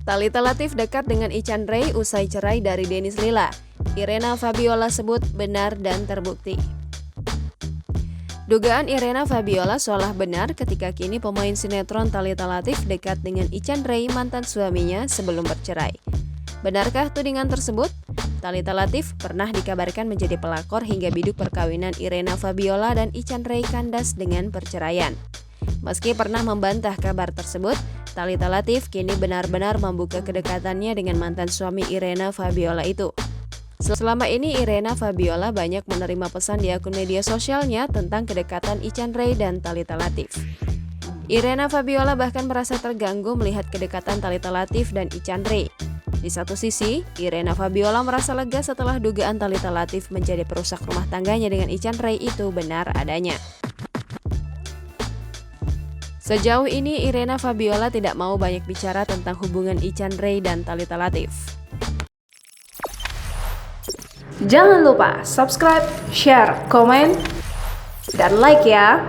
Thalita Latief dekat dengan Ican Ray usai cerai dari Dennis Lila. Irena Fabiola sebut benar dan terbukti. Dugaan Irena Fabiola seolah benar ketika kini pemain sinetron Thalita Latief dekat dengan Ican Ray, mantan suaminya, sebelum bercerai. Benarkah tudingan tersebut? Thalita Latief pernah dikabarkan menjadi pelakor hingga biduk perkawinan Irena Fabiola dan Ican Ray kandas dengan perceraian. Meski pernah membantah kabar tersebut, Thalita Latief kini benar-benar membuka kedekatannya dengan mantan suami Irena Fabiola itu. Selama ini Irena Fabiola banyak menerima pesan di akun media sosialnya tentang kedekatan Ican Ray dan Thalita Latief. Irena Fabiola bahkan merasa terganggu melihat kedekatan Thalita Latief dan Ican Ray. Di satu sisi, Irena Fabiola merasa lega setelah dugaan Thalita Latief menjadi perusak rumah tangganya dengan Ican Ray itu benar adanya. Sejauh ini Irena Fabiola tidak mau banyak bicara tentang hubungan Ican Ray dan Thalita Latief. Jangan lupa subscribe, share, komen, dan like ya!